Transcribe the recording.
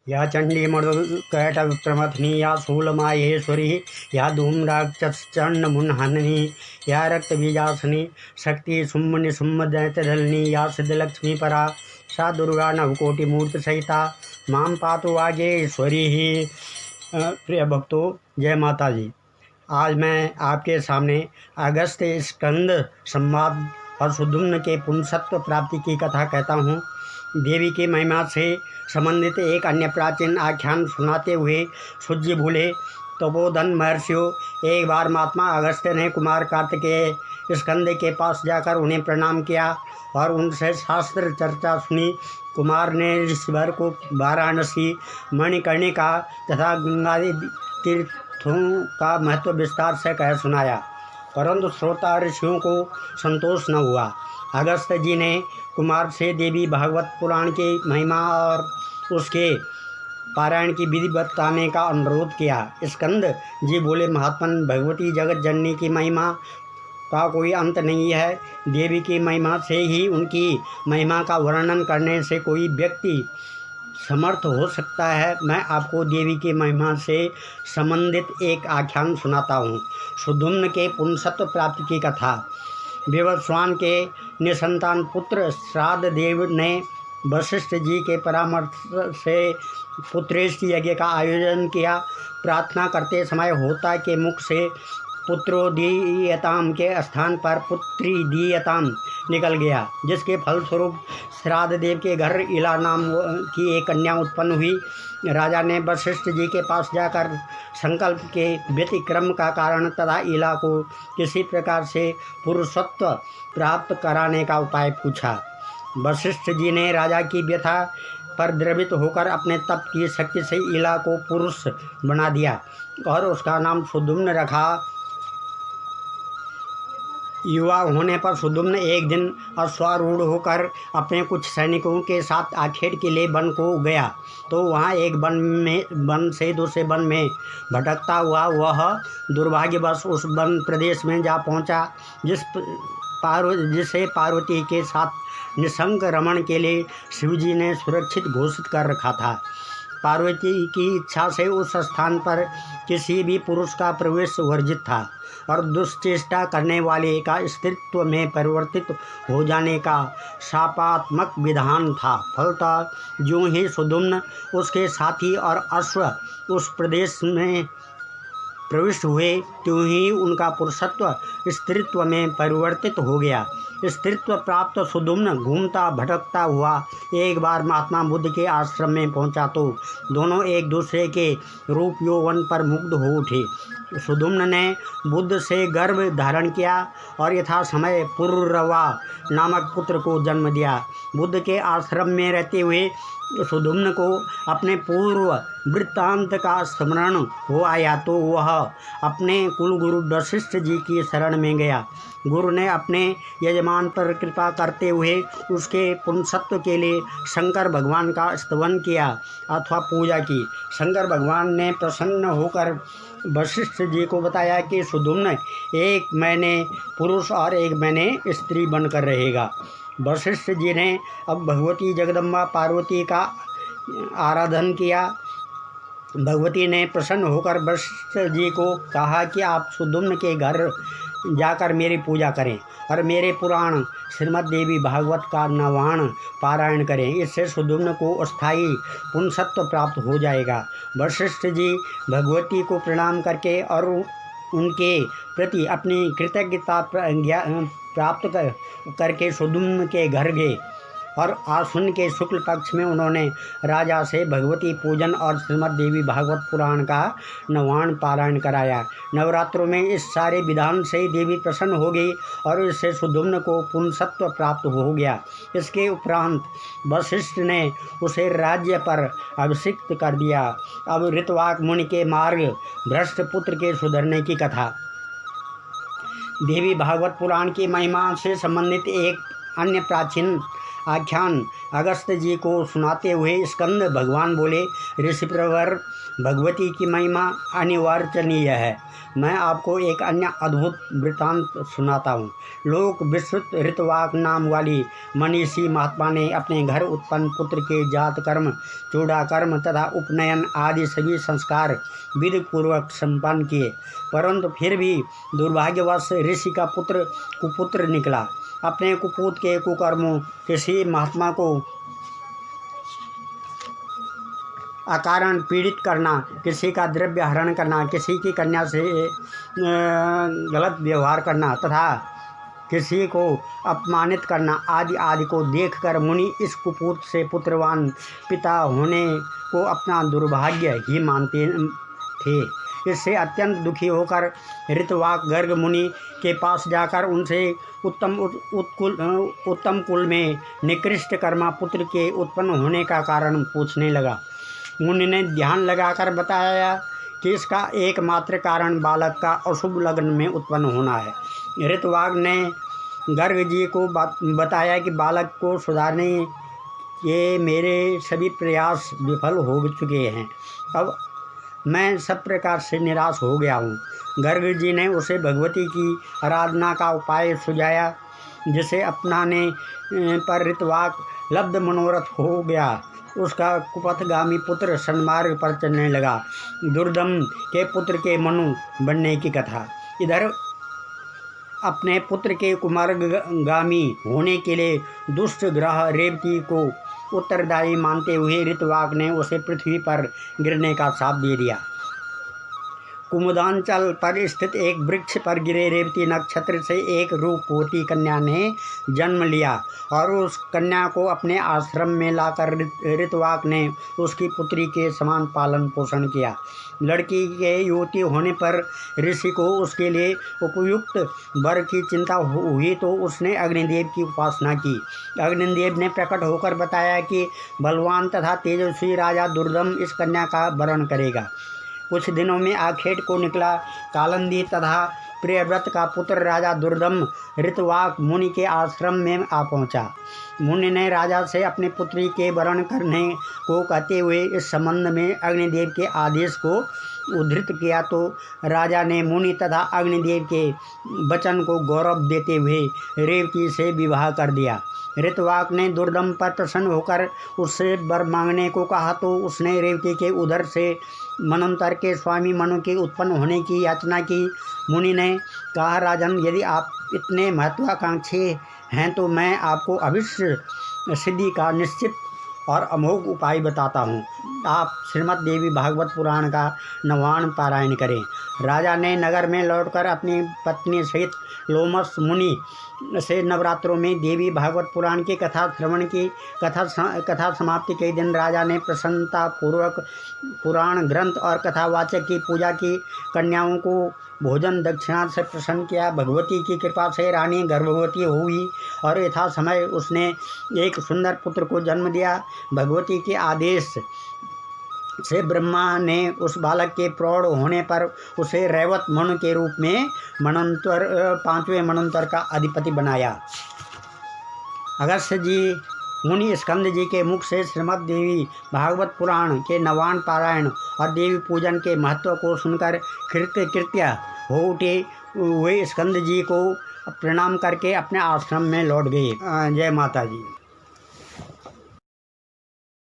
या चंडी मृदकैट प्रमथनी या शूलमाहेश्वरी या धूम्राक्षचंड मुन्हनी या रक्त बीजासनी शक्ति सुम्मनि सुम्मदैत्यदलनी या सिद्धलक्ष्मी परा सा दुर्गा नवकोटि मूर्ति सहिता माम पातु वागेश्वरी ही। प्रिय भक्तों, जय माता जी। आज मैं आपके सामने अगस्त स्कंद संवाद और सुदुम्न के पुंसत्व प्राप्ति की कथा कहता हूँ। देवी की महिमा से संबंधित एक अन्य प्राचीन आख्यान सुनाते हुए सूर्य भूले तपोधन महर्षियों, एक बार महात्मा अगस्त्य ने कुमार कार्तिकेय स्कंद के पास जाकर उन्हें प्रणाम किया और उनसे शास्त्र चर्चा सुनी। कुमार ने ऋषिवर को वाराणसी, मणिकर्णिका तथा गंगा तीर्थों का महत्व विस्तार से कह सुनाया, परंतु श्रोता ऋषियों को संतोष न हुआ। अगस्त्य जी ने कुमार से देवी भागवत पुराण की महिमा और उसके पारायण की विधि बताने का अनुरोध किया। स्कंद जी बोले, महात्मन, भगवती जगत जननी की महिमा का कोई अंत नहीं है। देवी की महिमा से ही उनकी महिमा का वर्णन करने से कोई व्यक्ति समर्थ हो सकता है। मैं आपको देवी की महिमा से संबंधित एक आख्यान सुनाता हूँ। सुदुम्न के पुंसत्व प्राप्ति की कथा। विवस्वान के निसंतान पुत्र श्राद्ध देव ने वशिष्ठ जी के परामर्श से पुत्रेष्टि यज्ञ का आयोजन किया। प्रार्थना करते समय होता के मुख से पुत्रोदीयताम के स्थान पर पुत्री दीयताम निकल गया, जिसके फलस्वरूप श्राद्ध देव के घर इला नाम की एक कन्या उत्पन्न हुई। राजा ने वशिष्ठ जी के पास जाकर संकल्प के व्यतिक्रम का कारण तथा इला को किसी प्रकार से पुरुषत्व प्राप्त कराने का उपाय पूछा। वशिष्ठ जी ने राजा की व्यथा पर द्रवित होकर अपने तप की शक्ति से इला को पुरुष बना दिया और उसका नाम सुदुम्न रखा। युवा होने पर सुदुम्न एक दिन अश्वारूढ़ होकर अपने कुछ सैनिकों के साथ आखेट के लिए वन को गया, तो वहाँ एक वन से दूसरे वन में भटकता हुआ वह दुर्भाग्यवश उस वन प्रदेश में जा पहुँचा जिसे पार्वती के साथ निशंक रमण के लिए शिवजी ने सुरक्षित घोषित कर रखा था। पार्वती की इच्छा से उस स्थान पर किसी भी पुरुष का प्रवेश वर्जित था और दुष्चेष्टा करने वाले का स्त्रीत्व में परिवर्तित हो जाने का शापात्मक विधान था। फलतः जो ही सुदुम्न, उसके साथी और अश्व उस प्रदेश में प्रविष्ट हुए, त्यों ही उनका पुरुषत्व स्त्रीत्व में परिवर्तित हो गया। स्त्रीत्व प्राप्त सुदुम्न घूमता भटकता हुआ एक बार महात्मा बुद्ध के आश्रम में पहुंचा, तो दोनों एक दूसरे के रूप यौवन पर मुग्ध हो उठे। सुदुम्न ने बुद्ध से गर्भ धारण किया और यथा समय पुरुरवा नामक पुत्र को जन्म दिया। बुद्ध के आश्रम में रहते हुए सुदुम्न को अपने पूर्व वृत्तांत का स्मरण हो आया, तो वह अपने कुलगुरु वशिष्ठ जी की शरण में गया। गुरु ने अपने यजमान पर कृपा करते हुए उसके पुंसत्व के लिए शंकर भगवान का स्तवन किया अथवा पूजा की। शंकर भगवान ने प्रसन्न होकर वशिष्ठ जी को बताया कि सुदुम्न एक महीने पुरुष और एक महीने स्त्री बनकर रहेगा। वशिष्ठ जी ने अब भगवती जगदम्बा पार्वती का आराधन किया। भगवती ने प्रसन्न होकर वशिष्ठ जी को कहा कि आप सुदुम्न के घर जाकर मेरी पूजा करें और मेरे पुराण श्रीमद् देवी भागवत का नवाण पारायण करें। इससे सुदुम्न को अस्थायी पुंसत्व प्राप्त हो जाएगा। वशिष्ठ जी भगवती को प्रणाम करके और उनके प्रति अपनी कृतज्ञता प्राप्त करके सुदुम्न के घर गए और आश्विन के शुक्ल पक्ष में उन्होंने राजा से भगवती पूजन और श्रीमद् देवी भागवत पुराण का नवाण पारायण कराया। नवरात्रों में इस सारे विधान से देवी प्रसन्न हो गई और इससे सुदुम्न को पुंसत्व प्राप्त हो गया। इसके उपरांत वशिष्ठ ने उसे राज्य पर अभिषिक्त कर दिया। अब ऋतवाक मुनि के मार्ग भ्रष्ट पुत्र के सुधरने की कथा। देवी भागवत पुराण की महिमा से संबंधित एक अन्य प्राचीन आख्यान अगस्त जी को सुनाते हुए स्कंद भगवान बोले, ऋषिप्रवर, भगवती की महिमा अनिवार्चनीय है। मैं आपको एक अन्य अद्भुत वृत्तांत सुनाता हूँ। लोक विश्रुत ऋतवाक नाम वाली मनीषी महात्मा ने अपने घर उत्पन्न पुत्र के जात कर्म, चूड़ा कर्म तथा उपनयन आदि सभी संस्कार विधि पूर्वक संपन्न किए, परंतु फिर भी दुर्भाग्यवश ऋषि का पुत्र कुपुत्र निकला। अपने कुपूत के कुकर्मों, किसी महात्मा को अकारण पीड़ित करना, किसी का द्रव्य हरण करना, किसी की कन्या से गलत व्यवहार करना तथा किसी को अपमानित करना आदि आदि को देखकर मुनि इस कुपूत से पुत्रवान पिता होने को अपना दुर्भाग्य ही मानते थे। इससे अत्यंत दुखी होकर ऋतवाक गर्ग मुनि के पास जाकर उनसे उत्तम कुल में निकृष्ट कर्मा पुत्र के उत्पन्न होने का कारण पूछने लगा। मुनि ने ध्यान लगाकर बताया कि इसका एकमात्र कारण बालक का अशुभ लग्न में उत्पन्न होना है। ऋतवाक ने गर्ग जी को बताया कि बालक को सुधारने के मेरे सभी प्रयास विफल हो चुके हैं। अब मैं सब प्रकार से निराश हो गया हूँ। गर्ग जी ने उसे भगवती की आराधना का उपाय सुझाया, जिसे अपनाने पर ऋतवाक लब्ध मनोरथ हो गया। उसका कुपथगामी पुत्र सन्मार्ग पर चलने लगा। दुर्दम के पुत्र के मनु बनने की कथा। इधर अपने पुत्र के कुमार्गामी होने के लिए दुष्ट ग्रह रेवती को उत्तरदायी मानते हुए ऋतवाक ने उसे पृथ्वी पर गिरने का शाप दे दिया। कुमुदांचल पर स्थित एक वृक्ष पर गिरे रेवती नक्षत्र से एक रूपवती कन्या ने जन्म लिया और उस कन्या को अपने आश्रम में लाकर ऋतवाक ने उसकी पुत्री के समान पालन पोषण किया। लड़की के युवती होने पर ऋषि को उसके लिए उपयुक्त वर की चिंता हुई तो उसने अग्निदेव की उपासना की। अग्निदेव ने प्रकट होकर बताया कि बलवान तथा तेजस्वी राजा दुर्दम इस कन्या का वरण करेगा। कुछ दिनों में आखेट को निकला कालंदी तथा प्रियव्रत का पुत्र राजा दुर्दम ऋतवाक मुनि के आश्रम में आ पहुंचा। मुनि ने राजा से अपने पुत्री के वरण करने को कहते हुए इस संबंध में अग्निदेव के आदेश को उद्धृत किया तो राजा ने मुनि तथा अग्निदेव के वचन को गौरव देते हुए रेवती से विवाह कर दिया। ऋतवाक ने दुर्दम पर प्रसन्न होकर उससे वर मांगने को कहा तो उसने रेवती के उदर से मनंतर के स्वामी मनु के उत्पन्न होने की याचना की। मुनि ने कहा, राजन, यदि आप इतने महत्वाकांक्षी हैं तो मैं आपको अवश्य सिद्धि का निश्चित और अमोघ उपाय बताता हूँ। आप श्रीमद् देवी भागवत पुराण का 9वां पारायण करें। राजा ने नगर में लौटकर अपनी पत्नी सहित लोमस मुनि से नवरात्रों में देवी भागवत पुराण की कथा श्रवण की। कथा समाप्ति के दिन राजा ने प्रसन्नता पूर्वक पुराण ग्रंथ और कथावाचक की पूजा की। कन्याओं को भोजन दक्षिणा से प्रसन्न किया। भगवती की कृपा से रानी गर्भवती हुई और यथा समय उसने एक सुंदर पुत्र को जन्म दिया। भगवती के आदेश से ब्रह्मा ने उस बालक के प्रौढ़ होने पर उसे रैवत मनु के रूप में मनंतर 5वें मनंतर का अधिपति बनाया। अगस्त्य जी मुनि स्कंद जी के मुख से श्रीमद् देवी भागवत पुराण के 9वां पारायण और देवी पूजन के महत्व को सुनकर कृत्य हो उठे हुए स्कंद जी को प्रणाम करके अपने आश्रम में लौट गए। जय माता जी।